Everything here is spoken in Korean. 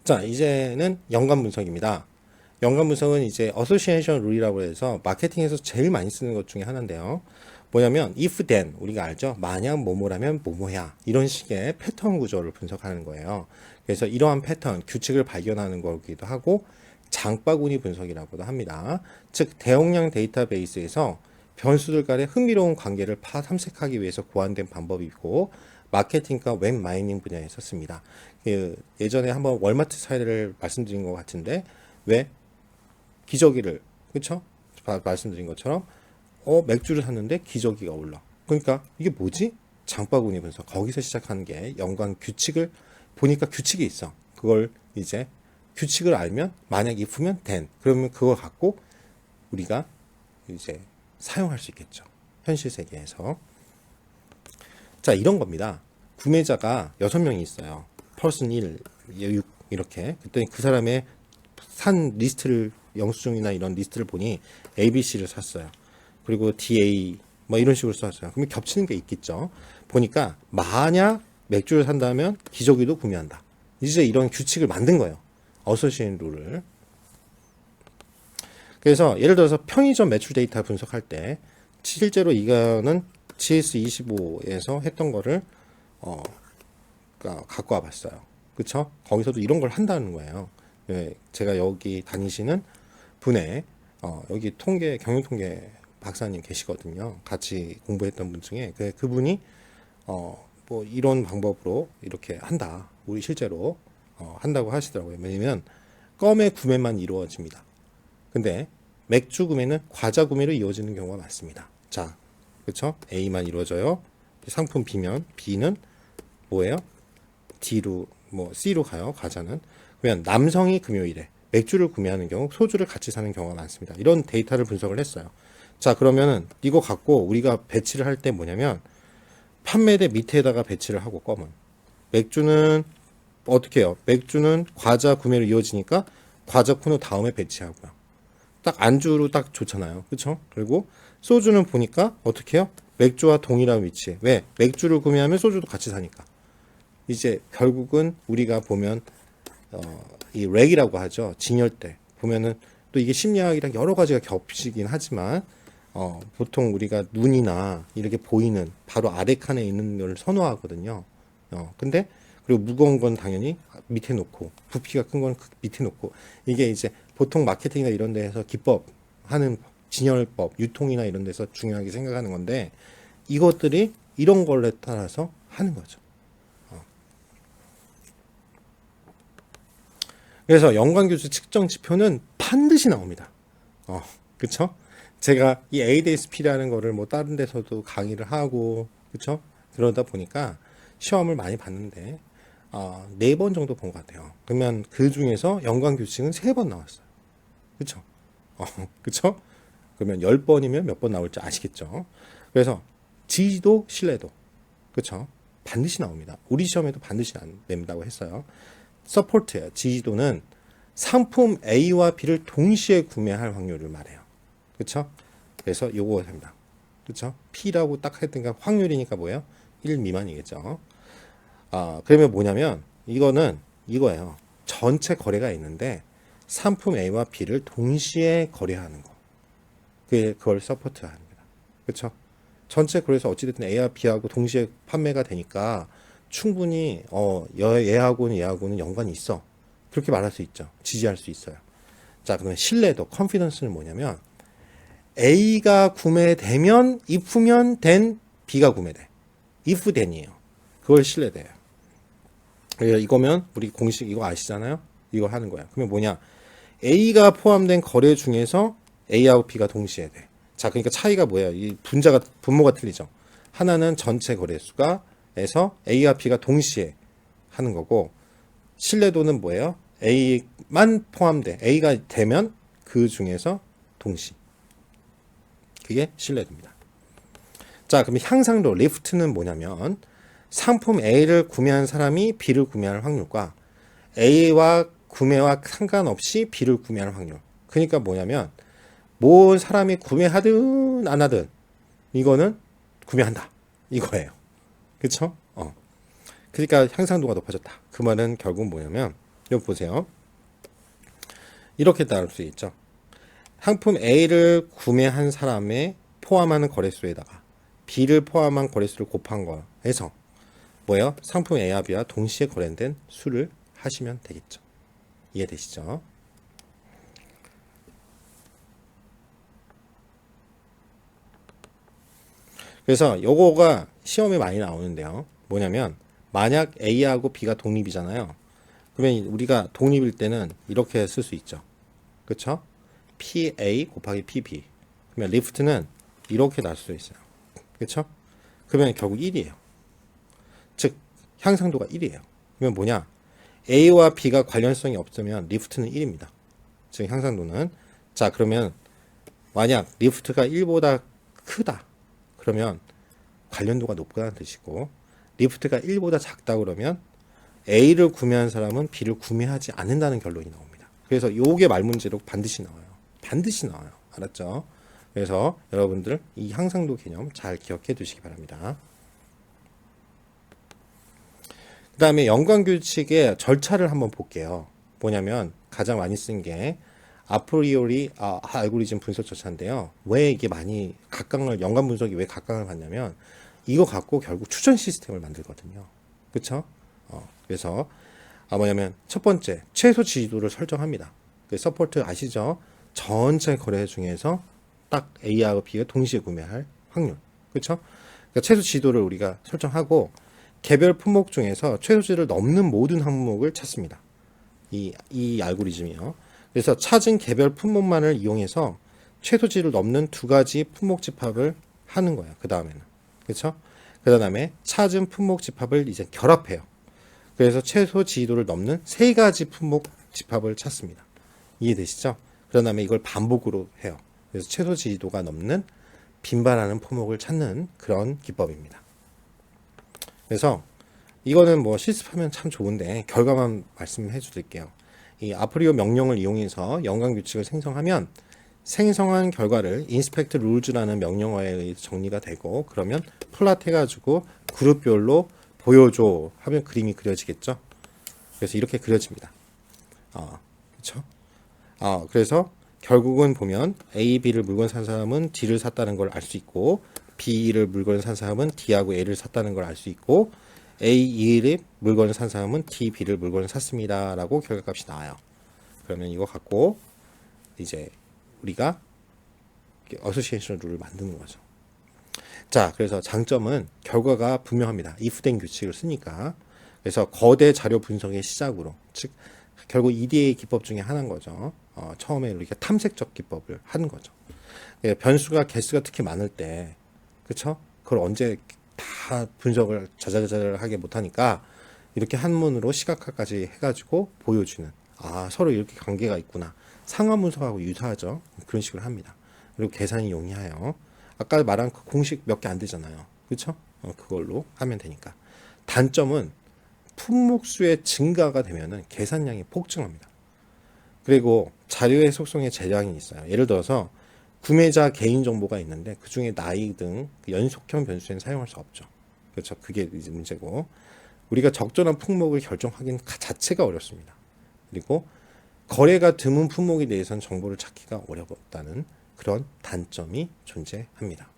자, 이제는 연관 분석입니다. 연관 분석은 이제 어소시에이션 룰이라고 해서 마케팅에서 제일 많이 쓰는 것 중에 하나인데요. 뭐냐면 if then 우리가 알죠? 만약 뭐뭐라면 뭐뭐야 이런 식의 패턴 구조를 분석하는 거예요. 그래서 이러한 패턴 규칙을 발견하는 거기도 하고 장바구니 분석이라고도 합니다. 즉 대용량 데이터베이스에서 변수들 간의 흥미로운 관계를 탐색하기 위해서 고안된 방법이고 마케팅과 웹 마이닝 분야에 썼습니다. 예전에 한번 월마트 사례를 말씀드린 것 같은데 왜 기저귀를 그쵸? 말씀드린 것처럼 맥주를 샀는데 기저귀가 올라. 그러니까 이게 뭐지? 장바구니 분석. 거기서 시작하는 게 연관 규칙을 보니까 규칙이 있어. 그걸 이제 규칙을 알면 만약 if면 then 그러면 그걸 갖고 우리가 이제 사용할 수 있겠죠. 현실 세계에서. 자, 이런 겁니다. 구매자가 6명이 있어요. person 1, 6 이렇게. 그랬더니 그 사람의 산 리스트를 영수증이나 이런 리스트를 보니 ABC를 샀어요. 그리고 DA 뭐 이런 식으로 썼어요. 그러면 겹치는 게 있겠죠. 보니까 만약 맥주를 산다면 기저귀도 구매한다. 이제 이런 규칙을 만든 거예요. 어소시에이션 룰을. 그래서 예를 들어서 편의점 매출 데이터 분석할 때 실제로 이거는 GS25에서 했던 거를 갖고 와봤어요. 그쵸? 거기서도 이런 걸 한다는 거예요. 제가 여기 다니시는 분의 여기 경영통계 박사님 계시거든요. 같이 공부했던 분 중에 그분이 뭐 이런 방법으로 이렇게 한다. 우리 실제로 한다고 하시더라고요. 왜냐면 껌의 구매만 이루어집니다. 근데 맥주 구매는 과자 구매로 이루어지는 경우가 많습니다. 자, 그렇죠? A만 이루어져요. 상품 B면 B는 뭐예요? D로 뭐 C로 가요. 과자는. 그러면 남성이 금요일에 맥주를 구매하는 경우 소주를 같이 사는 경우가 많습니다. 이런 데이터를 분석을 했어요. 자, 그러면은 이거 갖고 우리가 배치를 할 때 뭐냐면 판매대 밑에다가 배치를 하고 껌은 맥주는 어떻게 해요? 맥주는 과자 구매로 이어지니까 과자 코너 다음에 배치하고요. 딱 안주로 딱 좋잖아요. 그렇죠? 그리고 소주는 보니까 어떻게 해요? 맥주와 동일한 위치에. 왜? 맥주를 구매하면 소주도 같이 사니까. 이제 결국은 우리가 보면 이 렉이라고 하죠. 진열대 보면은 또 이게 심리학이랑 여러 가지가 겹치긴 하지만 보통 우리가 눈이나 이렇게 보이는 바로 아래 칸에 있는 걸 선호하거든요. 근데 그리고 무거운 건 당연히 밑에 놓고 부피가 큰 건 밑에 놓고 이게 이제 보통 마케팅이나 이런 데에서 기법 하는 진열법, 유통이나 이런 데서 중요하게 생각하는 건데 이것들이 이런 걸에 따라서 하는 거죠. 그래서 연관교수 측정 지표는 반드시 나옵니다. 그쵸? 제가 이 ADSP라는 거를 뭐 다른 데서도 강의를 하고, 그쵸? 그러다 보니까 시험을 많이 봤는데, 4번 정도 본 것 같아요. 그러면 그 중에서 연관규칙은 3번 나왔어요. 그쵸? 그쵸? 그러면 10번이면 몇 번 나올지 아시겠죠? 그래서 지지도 신뢰도. 그쵸? 반드시 나옵니다. 우리 시험에도 반드시 낸다고 했어요. 서포트예요. 지지도는 상품 A와 B를 동시에 구매할 확률을 말해요. 그쵸? 그래서 요거 합니다. 그쵸? P라고 딱 했으니까 확률이니까 뭐예요? 1 미만이겠죠. 그러면 뭐냐면 이거는 이거예요. 전체 거래가 있는데 상품 A와 B를 동시에 거래하는 거. 그걸 서포트 합니다. 그쵸? 전체 그래서 어찌됐든 A와 B하고 동시에 판매가 되니까 충분히 얘하고는 연관이 있어. 그렇게 말할 수 있죠. 지지할 수 있어요. 자, 그러면 신뢰도, 컨피던스는 뭐냐면 A가 구매되면 if면 then B가 구매돼. if then이에요. 그걸 신뢰돼요. 이거면 우리 공식 이거 아시잖아요? 이거 하는 거야. 그러면 뭐냐? A가 포함된 거래 중에서 A하고 B가 동시에 돼. 자, 그러니까 차이가 뭐예요? 이 분모가 틀리죠. 하나는 전체 거래수가 에서 A와 B가 동시에 하는 거고 신뢰도는 뭐예요? A만 포함돼. A가 되면 그 중에서 동시. 그게 신뢰도입니다. 자, 그럼 향상도 리프트는 뭐냐면 상품 A를 구매한 사람이 B를 구매할 확률과 A와 구매와 상관없이 B를 구매할 확률. 그러니까 뭐냐면 뭐 사람이 구매하든 안 하든 이거는 구매한다. 이거예요. 그쵸? 그러니까 향상도가 높아졌다. 그 말은 결국 뭐냐면 여기 보세요. 이렇게 따를 수 있죠. 상품 A를 구매한 사람의 포함하는 거래수에다가 B를 포함한 거래수를 곱한 거에서 뭐예요? 상품 A와 B와 동시에 거래된 수를 하시면 되겠죠. 이해되시죠? 그래서 요거가 시험에 많이 나오는데요. 뭐냐면 만약 A하고 B가 독립이잖아요. 그러면 우리가 독립일 때는 이렇게 쓸 수 있죠. 그쵸? PA 곱하기 PB. 그러면 리프트는 이렇게 날 수 있어요. 그쵸? 그러면 결국 1이에요. 즉 향상도가 1이에요. 그러면 뭐냐? A와 B가 관련성이 없으면 리프트는 1입니다. 즉 향상도는. 자, 그러면 만약 리프트가 1보다 크다. 그러면 관련도가 높다는 뜻이고, 리프트가 1보다 작다 그러면 A를 구매한 사람은 B를 구매하지 않는다는 결론이 나옵니다. 그래서 요게 말문제로 반드시 나와요. 반드시 나와요. 알았죠? 그래서 여러분들 이 향상도 개념 잘 기억해 두시기 바랍니다. 그 다음에 연관규칙의 절차를 한번 볼게요. 뭐냐면 가장 많이 쓴 게 아프리오리 알고리즘 분석 절차인데요. 왜 이게 많이 각광을, 연관 분석이 왜 각광을 받냐면 이거 갖고 결국 추천 시스템을 만들거든요. 그쵸? 그래서 뭐냐면 첫 번째 최소 지지도를 설정합니다. 그 서포트 아시죠? 전체 거래 중에서 딱 A하고 B가 동시에 구매할 확률. 그쵸? 그러니까 최소 지지도를 우리가 설정하고 개별 품목 중에서 최소치를 넘는 모든 항목을 찾습니다. 이 알고리즘이요. 그래서 찾은 개별 품목만을 이용해서 최소치를 넘는 두 가지 품목 집합을 하는 거예요. 그 다음에는. 그렇죠? 그 다음에 찾은 품목 집합을 이제 결합해요. 그래서 최소 지지도를 넘는 세 가지 품목 집합을 찾습니다. 이해되시죠? 그 다음에 이걸 반복으로 해요. 그래서 최소 지지도가 넘는 빈발하는 품목을 찾는 그런 기법입니다. 그래서 이거는 뭐 실습하면 참 좋은데 결과만 말씀해 드릴게요. 이 아프리오 명령을 이용해서 연관 규칙을 생성하면 생성한 결과를 inspect rules라는 명령어에 의해서 정리가 되고, 그러면 플랫 해가지고 그룹별로 보여줘 하면 그림이 그려지겠죠. 그래서 이렇게 그려집니다. 그렇죠? 그래서 결국은 보면 A, B를 물건 산 사람은 D를 샀다는 걸 알 수 있고, B를 물건을 산 사람은 D하고 A를 샀다는 걸 알 수 있고, A, 2를 물건을 산 사람은 D, B를 물건을 샀습니다 라고 결과값이 나와요. 그러면 이거 갖고 이제 우리가 어소시에이션 룰을 만드는 거죠. 자, 그래서 장점은 결과가 분명합니다. if된 규칙을 쓰니까. 그래서 거대 자료 분석의 시작으로, 즉 결국 EDA 기법 중에 하나인 거죠. 처음에 우리가 탐색적 기법을 하는 거죠. 변수가 개수가 특히 많을 때, 그쵸? 그걸 언제 다 분석을 자잘자잘하게 못하니까 이렇게 한문으로 시각화까지 해가지고 보여주는, 서로 이렇게 관계가 있구나. 상하 분석하고 유사하죠. 그런 식으로 합니다. 그리고 계산이 용이해요. 아까 말한 그 공식 몇 개 안 되잖아요. 그쵸? 그걸로 하면 되니까. 단점은 품목수의 증가가 되면은 계산량이 폭증합니다. 그리고 자료의 속성에 제약이 있어요. 예를 들어서 구매자 개인 정보가 있는데 그 중에 나이 등 연속형 변수에는 사용할 수 없죠. 그렇죠. 그게 이제 문제고, 우리가 적절한 품목을 결정하기는 자체가 어렵습니다. 그리고 거래가 드문 품목에 대해서는 정보를 찾기가 어렵다는 그런 단점이 존재합니다.